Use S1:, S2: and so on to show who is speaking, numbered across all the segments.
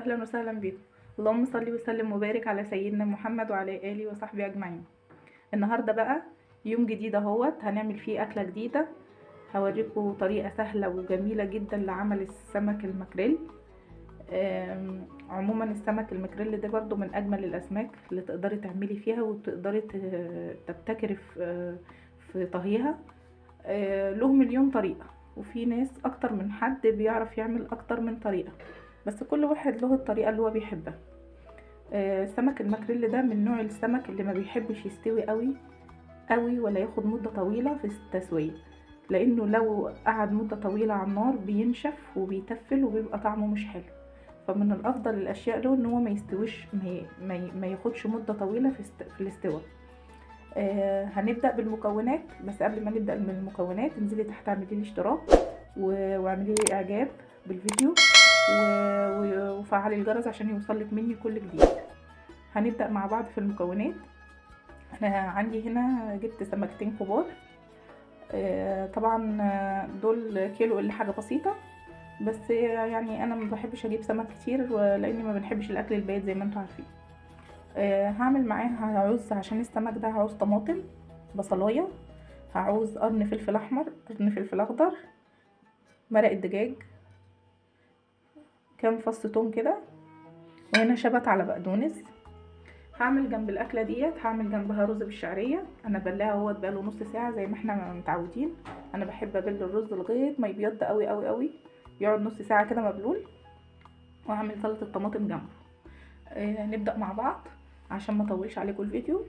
S1: اهلا وسهلا بكم. اللهم صل وسلم وبارك على سيدنا محمد وعلى اله وصحبه اجمعين. النهارده بقى يوم جديد اهوت هنعمل فيه اكله جديده. هوريكم طريقه سهله وجميله جدا لعمل السمك المكريل. عموما السمك المكريل ده برضو من اجمل الاسماك اللي تقدري تعملي فيها وتقدري تبتكري في طهيها. له مليون طريقه، وفي ناس اكتر من حد بيعرف يعمل اكتر من طريقه، بس كل واحد له الطريقه اللي هو بيحبها. سمك المكريل ده من نوع السمك اللي ما بيحبش يستوي قوي قوي ولا ياخد مده طويله في التسويه، لانه لو قعد مده طويله على النار بينشف وبيتفل وبيبقى طعمه مش حلو. فمن الافضل الاشياء له ان هو ما يستويش، ما ياخدش مده طويله في الاستواء. هنبدا بالمكونات، بس قبل ما نبدا من المكونات انزلي تحت اعملي لي اشتراك واعملي لي اعجاب بالفيديو وفعلي الجرس عشان يوصلك مني كل جديد. هنبدا مع بعض في المكونات. انا عندي هنا جبت سمكتين كبار، طبعا دول كيلو الا حاجه بسيطه، بس يعني انا ما بحبش اجيب سمك كتير لاني ما بنحبش الاكل البايت زي ما انتم عارفين. هعمل معاها، هعوز عشان السمك ده هعوز طماطم، بصلايه، هعوز قرن فلفل احمر، قرن فلفل اخضر، مرق الدجاج، كام فص توم كده، وهنا شبت على بقدونس. هعمل جنب الاكله ديت هعمل جنبها رز بالشعريه. انا بلاها اهوت بقاله نص ساعه زي ما احنا متعودين. انا بحب ابل الرز لغايه ما يبيض قوي قوي قوي، يقعد نص ساعه كده مبلول. وهعمل سلطه الطماطم جنبه. نبدا مع بعض عشان ما اطولش عليكم الفيديو.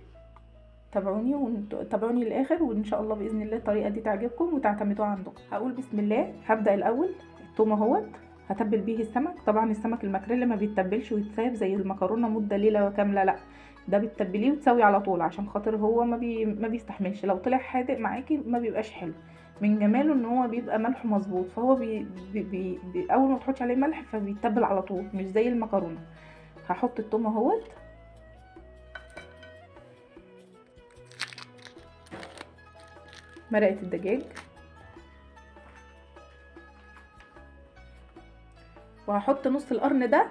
S1: تابعوني للاخر، وان شاء الله باذن الله الطريقه دي تعجبكم وتعتمدوها عندكم. هقول بسم الله. هبدا الاول الثوم اهوت هتبل بيه السمك. طبعا السمك المكريل ما بيتبلش ويتساب زي المكرونه مده ليله كامله، لا، ده بتتبليه وتسوي على طول عشان خاطر هو ما بيستحملش. لو طلع حادق معاكي ما بيبقاش حلو. من جماله ان هو بيبقى ملحه مظبوط، فهو اول ما تحطي عليه ملح فبيتبل على طول مش زي المكرونه. هحط الثوم اهوت، مرقه الدجاج، وهحط نص القرن ده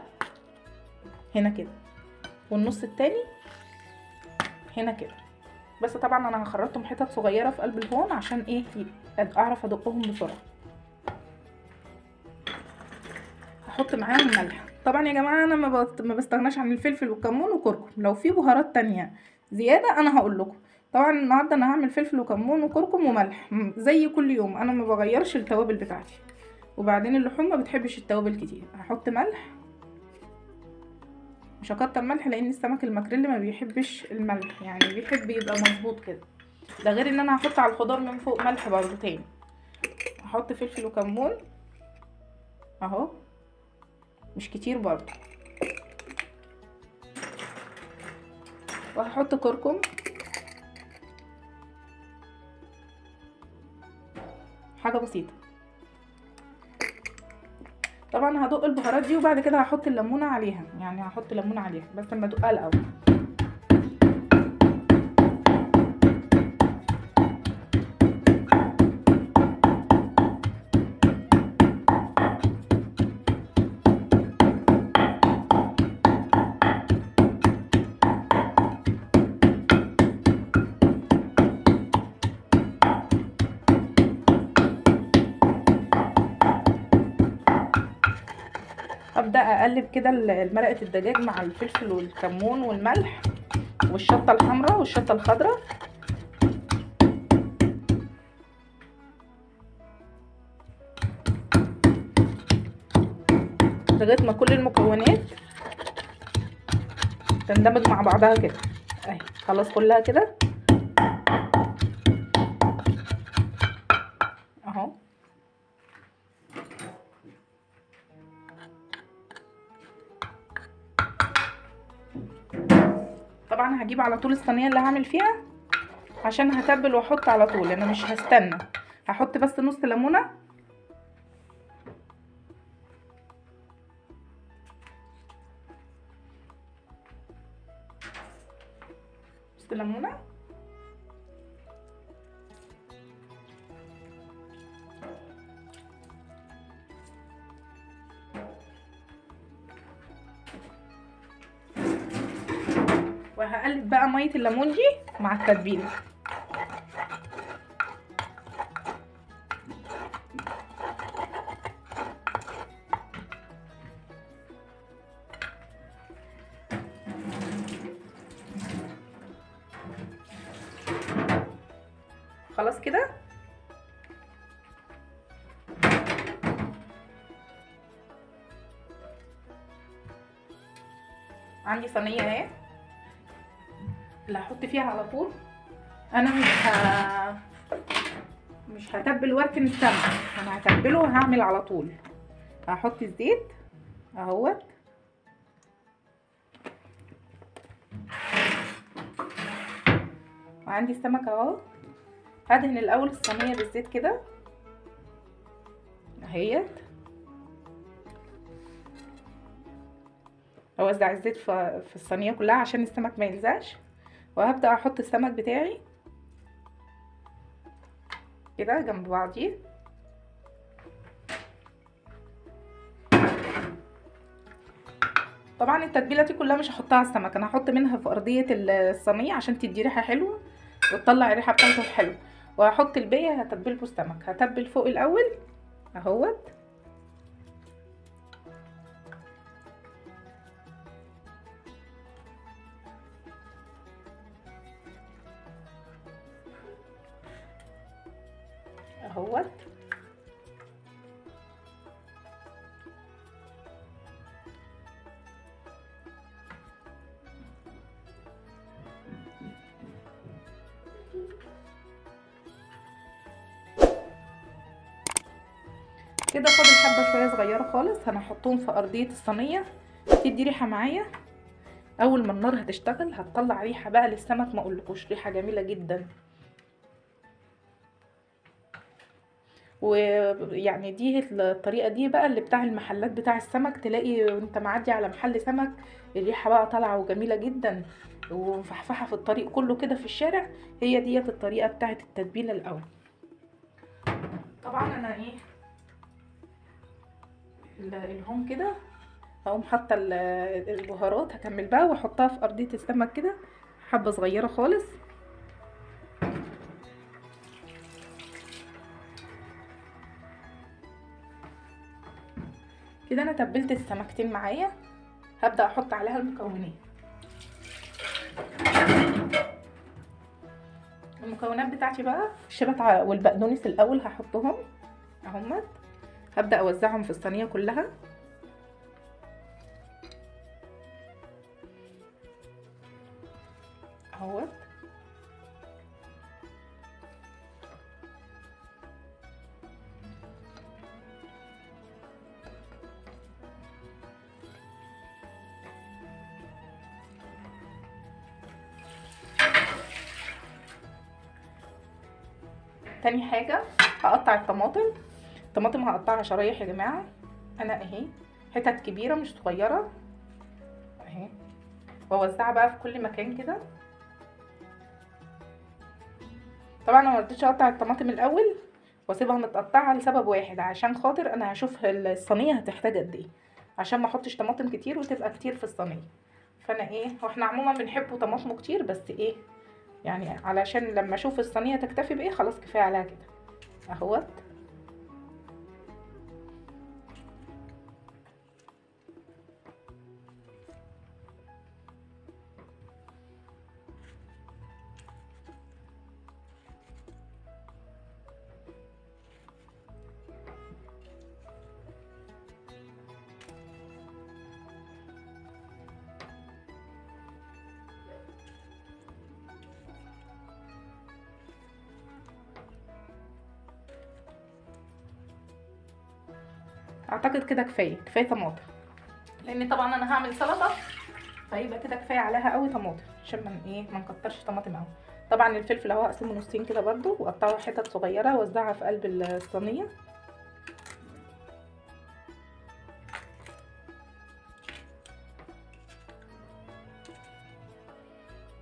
S1: هنا كده، والنص التاني هنا كده. بس طبعا انا هخرطهم حتت صغيره في قلب الهون عشان ايه، اعرف ادقهم بسرعه. هحط معاهم ملح. طبعا يا جماعه انا ما بستغناش عن الفلفل والكمون وكركم. لو في بهارات تانية زياده انا هقول لكم. طبعا النهارده انا هعمل فلفل وكمون وكركم وملح زي كل يوم، انا ما بغيرش التوابل بتاعتي. وبعدين اللحوم ما بتحبش التوابل كتير. هحط ملح، مش هكتر ملح لان السمك المكريل ما بيحبش الملح، يعني بيحب يبقى مظبوط كده. ده غير ان انا هحط على الخضار من فوق ملح برضو تاني. هحط فلفل وكمون اهو، مش كتير برضو. وهحط كركم، حاجه بسيطه. طبعا هدق البهارات دي وبعد كده هحط الليمونه عليها، يعني هحط ليمونه عليها بس لما ادقها الاول. ابدا اقلب كده مرقه الدجاج مع الفلفل والكمون والملح والشطه الحمراء والشطه الخضراء لغايه ما كل المكونات تندمج مع بعضها كده اهي. خلاص كلها كده اهو. طبعا هجيب على طول الصينيه اللي هعمل فيها عشان هتبل واحط على طول، انا مش هستنى. هحط بس نص ليمونه، نص ليمونه، هقلب بقى ميه الليمون دي مع التتبيله. خلاص كده. عندي صينيه اهي اللي هحط فيها على طول. انا مش هتبل واركن السمك، انا هتبله وهعمل على طول. هحط الزيت اهوت، وعندي السمك اهو. هدهن الاول الصينيه بالزيت كده اهيت، اوزع الزيت في الصينيه كلها عشان السمك ما يلزقش. وهبدا احط السمك بتاعي كده جنب بعضيه. طبعا التتبيله دي كلها مش هحطها على السمك، انا هحط منها في ارضيه الصينيه عشان تدي ريحه حلوه وتطلع الريحه بتاعته الحلوه. وهحط الباقي هتبله السمك. هتبل فوق الاول اهوت، اهوت. كده فاضل حبه شويه صغيره خالص، هنحطهم في ارضيه الصينيه تدي ريحه معايا. اول ما النار هتشتغل هتطلع ريحه بقى للسمك، ما اقولكوش ريحه جميله جدا. ويعني دي الطريقه دي بقى اللي بتاع المحلات بتاع السمك، تلاقي وانت معدي على محل سمك الريحه بقى طالعه وجميله جدا ومفحفحه في الطريق كله كده في الشارع. هي ديت الطريقه بتاعه التتبيله الاول. طبعا انا الهون كده هقوم حاطه البهارات، هكمل بقى واحطها في ارضيه السمك كده حبه صغيره خالص. كده انا تبلت السمكتين معايا، هبدا احط عليها المكونات بتاعتي بقى. الشبت والبقدونس الاول هحطهم اهمت، هبدا اوزعهم في الصينيه كلها. اهوت. تاني حاجه هقطع الطماطم هقطعها شرايح يا جماعه. انا اهي حتت كبيره مش صغيره اهي، واوزعها بقى في كل مكان كده. طبعا انا ما رضيتش اقطع الطماطم الاول واسيبها متقطعه لسبب واحد، عشان خاطر انا هشوف الصينيه هتحتاج قد ايه، عشان ما احطش طماطم كتير وتبقى كتير في الصينيه. فانا واحنا عموما بنحبه طماطمه كتير، بس يعني علشان لما اشوف الصينيه تكتفي بايه خلاص كفايه عليها كده اهوت. اعتقد كده كفايه طماطم، لان طبعا انا هعمل سلطه فيبقى كده كفايه عليها قوي طماطم، عشان ما نكترش طماطم قوي. طبعا الفلفل اهو هقسمه نصين كده برده واقطعه حتت صغيره واوزعها في قلب الصينيه.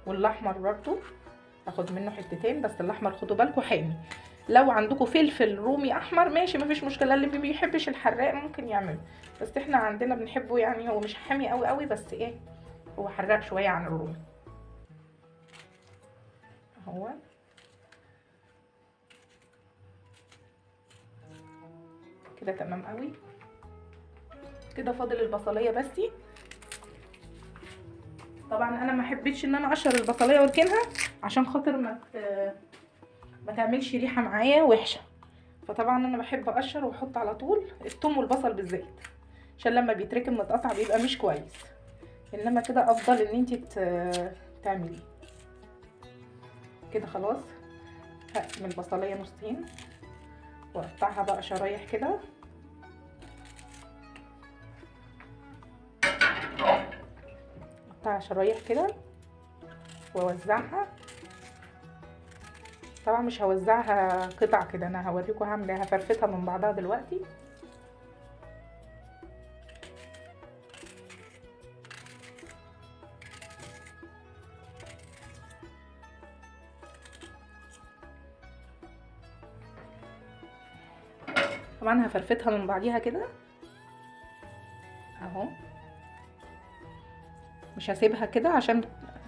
S1: والاحمر برده هاخد منه حتتين، بس الاحمر خدوا بالكم حامي. لو عندكم فلفل رومي احمر ماشي مفيش مشكله، اللي ما بيحبش الحراق ممكن يعمله، بس احنا عندنا بنحبه يعني هو مش حامي قوي قوي، بس هو حراق شويه عن الرومي. اهو كده تمام قوي. كده فاضل البصليه بس. طبعا انا ما حبيتش ان انا اقشر البصليه واركنها عشان خاطر ما تعملش ريحه معايا وحشه، فطبعا انا بحب اقشر واحط على طول الثوم والبصل بالذات عشان لما بيتركن متقطع بيبقى مش كويس. انما كده افضل ان انت تعملي كده. خلاص هقسم البصليه نصين واقطعها بقى شرايح كده. اقطعها شرايح كده واوزعها. طبعا مش هوزعها قطع كده، انا هوريكم هعمل هفرفتها من بعضها دلوقتي. طبعا هفرفتها من بعضيها كده اهو، مش هسيبها كده عشان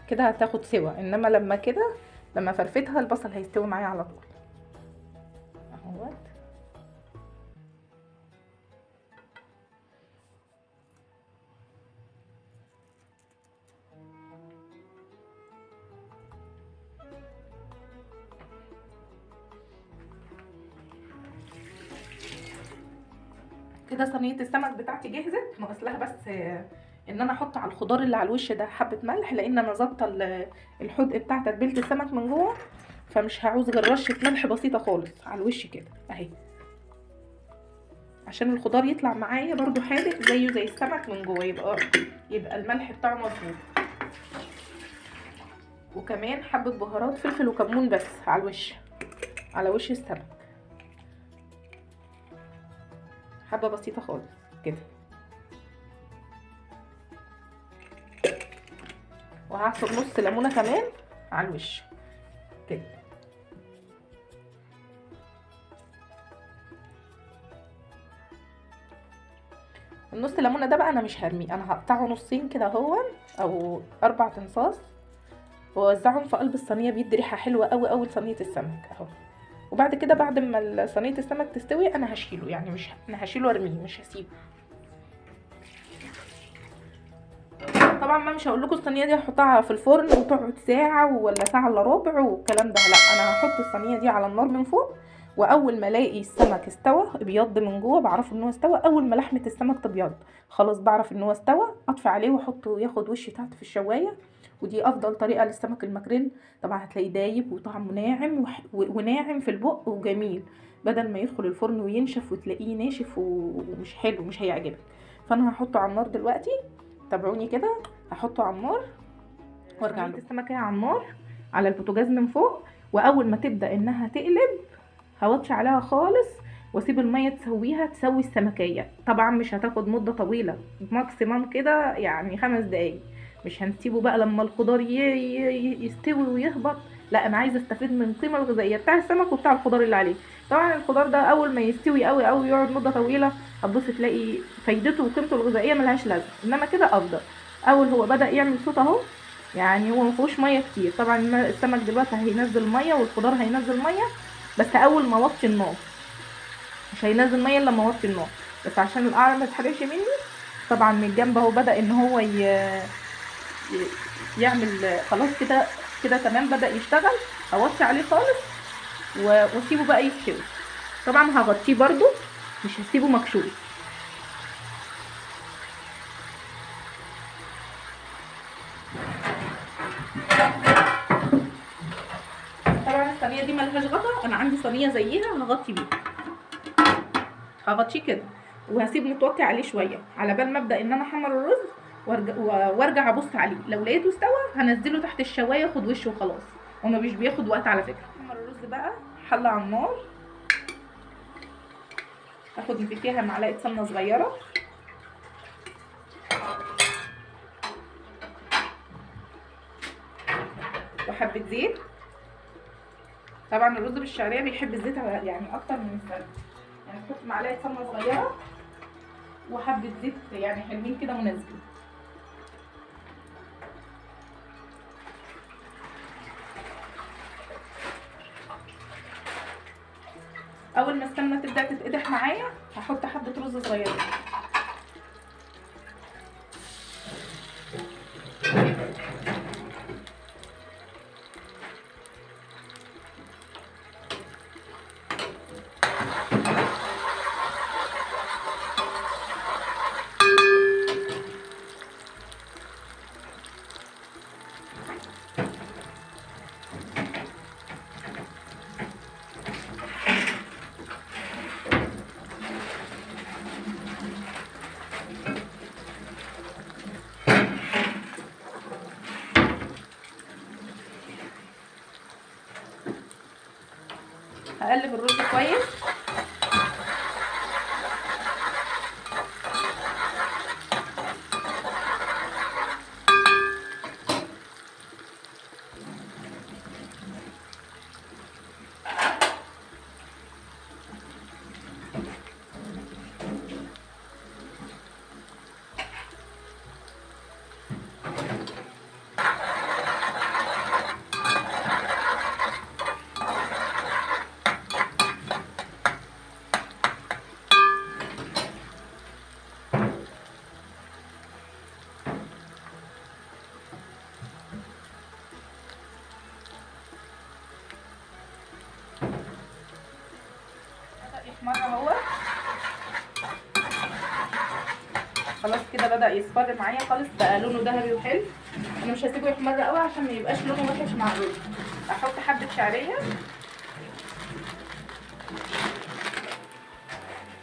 S1: كده هتاخد سوا، انما لما فرفتها البصل هيستوي معايا على طول اهوت. كده صينيه السمك بتاعتي جهزت، ناقص لها بس ان انا احط على الخضار اللي على الوش ده حبه ملح، لان انا ظابطه الحدق بتاع تتبيله السمك من جوه، فمش هعوز غير رشه ملح بسيطه خالص على الوش كده اهي، عشان الخضار يطلع معايا برضو حادق زيه زي السمك من جوه، يبقى الملح بتاعه مظبوط. وكمان حبه بهارات فلفل وكمون بس على وش السمك، حبه بسيطه خالص كده. وهعصر نص ليمونه كمان على الوش كده. النص ليمونه ده بقى انا مش هرميه، انا هقطعه نصين كده اهو او 4 تنصاص واوزعهم في قلب الصينيه، بيدي ريحه حلوه قوي قوي لصينيه السمك اهو. وبعد كده بعد ما صينيه السمك تستوي انا هشيله، يعني مش انا هشيله وارميه مش هسيبه. طبعا ما مش هقول لكم الصينيه دي هحطها في الفرن وتقعد ساعه ولا ساعه الا ربع والكلام ده، لا انا هحط الصينيه دي على النار من فوق، واول ما الاقي السمك استوى ابيض من جوه بعرف ان هو استوى. اول ما لحمه السمك تبيض خلاص بعرف ان هو استوى، اطفي عليه واحطه ياخد وش تحت في الشوايه. ودي افضل طريقه للسمك الماكريل. طبعا هتلاقيه دايب وطعمه ناعم وناعم في البق وجميل، بدل ما يدخل الفرن وينشف وتلاقيه ناشف ومش حلو مش هيعجبك. فانا هحطه على النار دلوقتي، تابعوني كده. هحطه على النار وارجع له. السمكه على النار على البوتاجاز من فوق، واول ما تبدا انها تقلب هوطي عليها خالص واسيب الميه تسوي السمكيه. طبعا مش هتاخد مده طويله، ماكسيمم كده يعني 5 دقايق. مش هنسيبه بقى لما الخضار يستوي ويهبط، لا انا عايزه استفيد من القيمه الغذائيه بتاع السمك وبتاع الخضار اللي عليه. طبعا الخضار ده اول ما يستوي قوي قوي يقعد مده طويله هتبص تلاقي فايدته وقيمته الغذائيه ملهاش لازمه، انما كده افضل. اول هو بدا يعمل صوت اهو، يعني هو مفيهوش ميه كتير. طبعا السمك دلوقتي هينزل ميه والخضار هينزل ميه، بس اول ما اوطي النار. مش هينزل ميه الا لما اوطي النار، بس عشان القعر ما تتحرقش مني. طبعا من الجنب اهو بدا ان هو يعمل خلاص كده كده تمام، بدا يشتغل. اوطي عليه خالص واسيبه بقى يستوي. طبعا هغطيه برده مش هسيبه مكشوف. طبعا الصينيه دي ملهاش غطا، انا عندي صينيه زيها هغطي بيها. هغطيه كده وهسيب متوطي عليه شويه على بال ما ابدا ان انا احمر الرز وارجع ابص عليه. لو لقيته استوى هنزله تحت الشوايه ياخد وشه وخلاص، وما مش بياخد وقت على فكره. احمر الرز بقى، حله على النار، اخد فيها معلقه سمنه صغيره وحبه زيت. طبعا الرز بالشعريه بيحب الزيت يعني اكتر من السمنه، يعني احط معلقه سمنه صغيره وحبه زيت يعني حلوين كده مناسبين. تبدا تتقدح معايا هحط حبه رز صغيره. هقلب الرز كويس. يحمر اهو، خلاص كده بدأ يصفر معايا خالص، بقى لونه ذهبي وحلو. انا مش هسيبه يحمر قوي عشان ما يبقاش لونه وحش مع الرز. احط حبه شعريه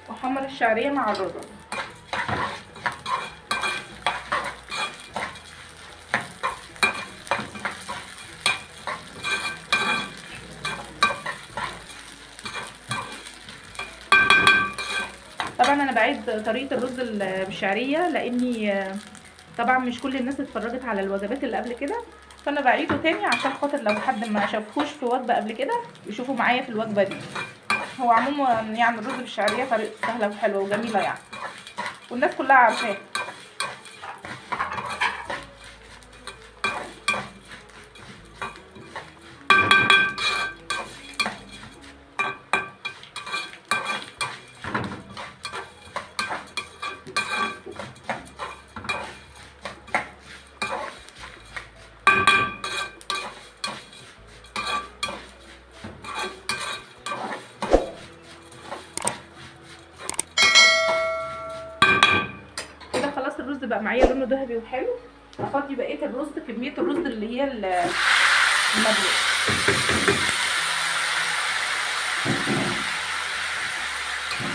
S1: واحمر الشعريه مع الرز. طبعا انا بعيد طريقه الرز بالشعريه لاني طبعا مش كل الناس اتفرجت على الوجبات اللي قبل كده، فانا بعيده تاني عشان خاطر لو حد ما شافهوش في وجبه قبل كده يشوفوا معايا في الوجبه دي. هو عموما يعني الرز بالشعريه طريقته سهله وحلوه وجميله يعني، والناس كلها عارفاه. الرز بقى معايا لونه ذهبي وحلو. افضي بقيه الرز، كميه الرز اللي هي المبلول.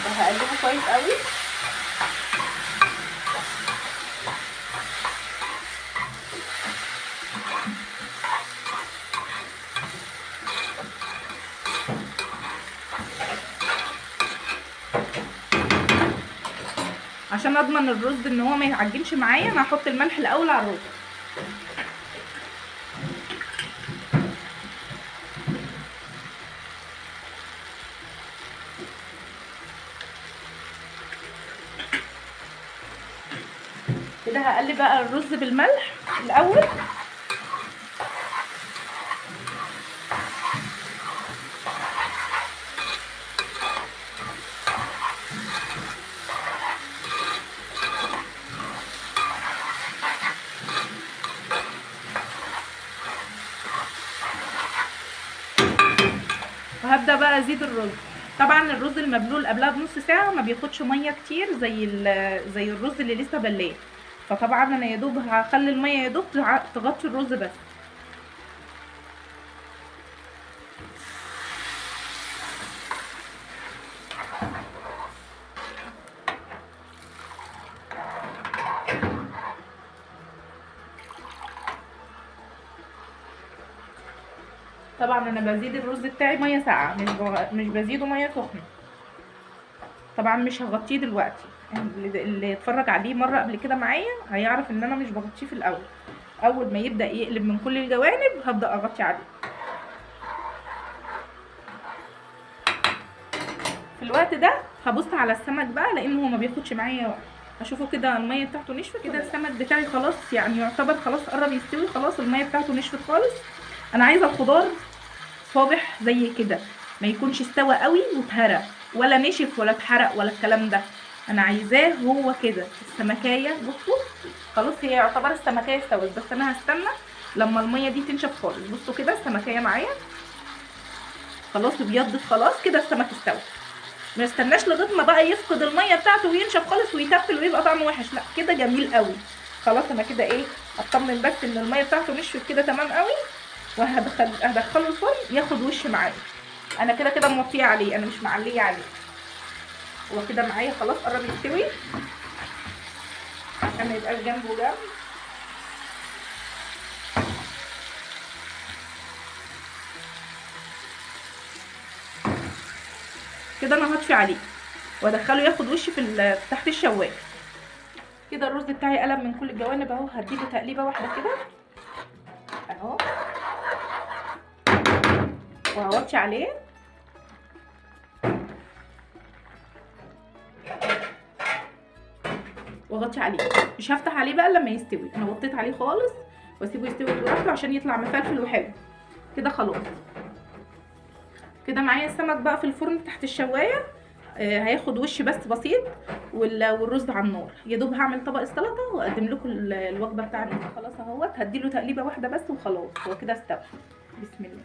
S1: وهقلبه كويس قوي. عشان اضمن الرز ان هو ما يعجنش معايا انا هحط الملح الاول على الرز. كده هقلب بقى الرز بالملح الاول. وهبدا بقى ازيد الرز. طبعا الرز المبلول قبلها بنص ساعه ما بياخدش ميه كتير زي الرز اللي لسه بلاه، فطبعا انا يا دوب هخلي الميه يا دوب تغطي الرز بس. طبعا انا بزيد الرز بتاعي ميه ساقعه، مش بزيده ميه سخنه. طبعا مش هغطيه دلوقتي، اللي يتفرج عليه مره قبل كده معايا هيعرف ان انا مش بغطيه في الاول. اول ما يبدا يقلب من كل الجوانب هبدا اغطي عليه. في الوقت ده هبص على السمك بقى لانه هو ما بياخدش معايا وقت. هشوفه كده الميه بتاعته نشفت كده. السمك بتاعي خلاص يعني يعتبر خلاص قرب يستوي، خلاص الميه بتاعته نشفت خالص. انا عايزه الخضار صابح زي كده، ما يكونش استوى قوي واتهرى، ولا نشف ولا اتحرق ولا الكلام ده، انا عايزاه هو كده السمكيه. بصوا خلاص هي يعتبر السمكيه استوت، بس انا هستنى لما الميه دي تنشف خالص. بصوا كده السمكيه معايا خلاص ابيضت، خلاص كده السمك استوى. ما استناش لغايه ما بقى يفقد الميه بتاعته وينشف خالص ويتفل ويبقى طعمه وحش، لا كده جميل قوي. خلاص انا كده ايه اطمن بس ان الميه بتاعته نشفت كده تمام قوي، وهدخله الفرن ياخد وش معايا. انا كده كده موطيه عليه، انا مش معليه عليه. هو كده معايا خلاص قرب يستوي عشان ما يبقاش جنبه جنب. كده انا هطفي عليه وادخله ياخد وش في تحت الشوايه. كده الرز بتاعي قلب من كل الجوانب اهو، هديله تقليبه واحده كده اهو وهوطي عليه. واغطي عليه، مش هفتح عليه بقى لما يستوي، انا وطيت عليه خالص واسيبه يستوي براحته عشان يطلع مفلفل وحلو كده. خلاص كده معايا السمك بقى في الفرن تحت الشوايه، هياخد وش بس بسيط والرز على النار. يا دوب هعمل طبق السلطه واقدم لكم الوجبه بتاعتنا. خلاص اهوت هديله تقليبه واحده بس وخلاص هو كده استوى. بسم الله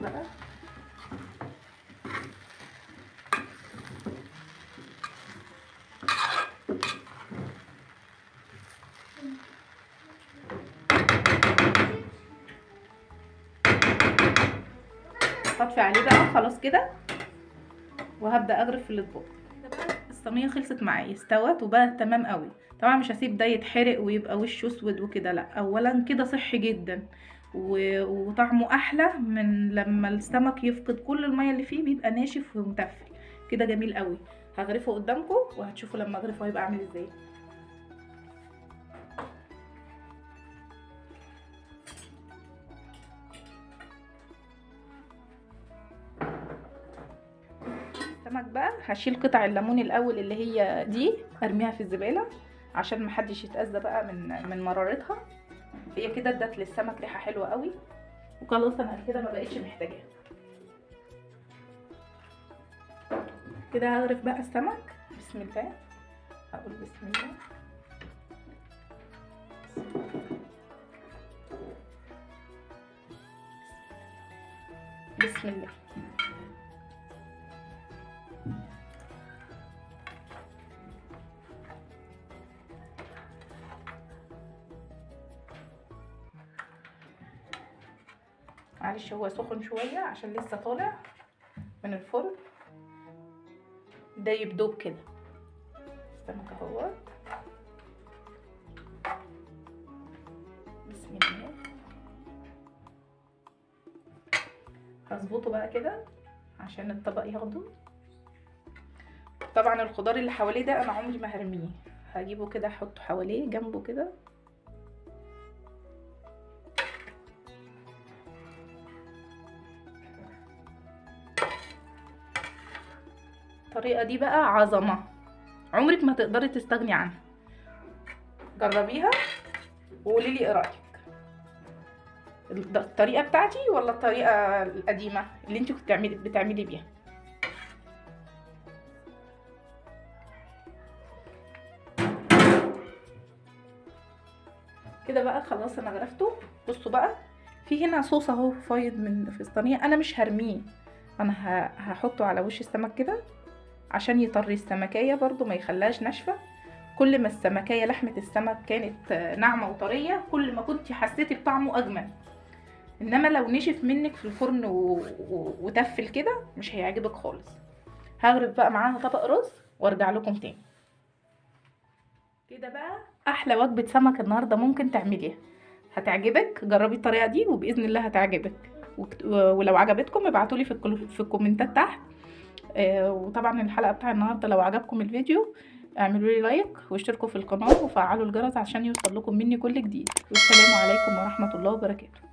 S1: بقى. هطفي عليه بقى خلاص كده وهبدا اغرف في الاطباق. الصينيه خلصت معايا استوت وبقى تمام قوي. طبعا مش هسيب ده يتحرق ويبقى وشه اسود وكده، لا اولا كده صحي جدا وطعمه احلى من لما السمك يفقد كل الميه اللي فيه بيبقى ناشف ومتفل كده. جميل قوي. هغرفه قدامكم وهتشوفوا لما اغرفه هيبقى عامل ازاي. السمك بقى هشيل قطع الليمون الاول اللي هي دي ارميها في الزباله عشان محدش يتاذى بقى من مرارتها. هي كده ادت للسمك ريحه حلوه قوي وخلاص انا كده ما بقتش محتاجاها. كده هغرف بقى السمك. بسم الله. هقول بسم الله. بسم الله. معلش هو سخن شويه عشان لسه طالع من الفرن، ده يبدوب كده. السمك اهوت. بسم الله. هظبطه بقى كده عشان الطبق ياخده. طبعا الخضار اللي حواليه ده انا عمري ما هرميه، هجيبه كده احطه حواليه جنبه كده. الطريقه دي بقى عظمه، عمرك ما تقدري تستغني عنها. جربيها وقولي لي ايه رايك. الطريقه بتاعتي ولا الطريقه القديمه اللي انت كنت بتعملي بيها؟ كده بقى خلاص انا غرفته. بصوا بقى في هنا صوص اهو فايض من في الصينيه، انا مش هرميه، انا هحطه على وش السمك كده عشان يطري السمكيه برضو ما يخليهاش ناشفه. كل ما السمكيه لحمه السمك كانت ناعمه وطريه كل ما كنت حسيتي بطعمه اجمل. انما لو نشف منك في الفرن وتفل كده مش هيعجبك خالص. هغرف بقى معاها طبق رز وارجع لكم تاني. كده بقى احلى وجبه سمك النهارده ممكن تعمليها، هتعجبك. جربي الطريقه دي وباذن الله هتعجبك. ولو عجبتكم ابعتولي في الكومنتات تحت. وطبعا الحلقه بتاع النهارده لو عجبكم الفيديو اعملوا لي لايك واشتركوا في القناه وفعلوا الجرس عشان يوصل لكم مني كل جديد. والسلام عليكم ورحمه الله وبركاته.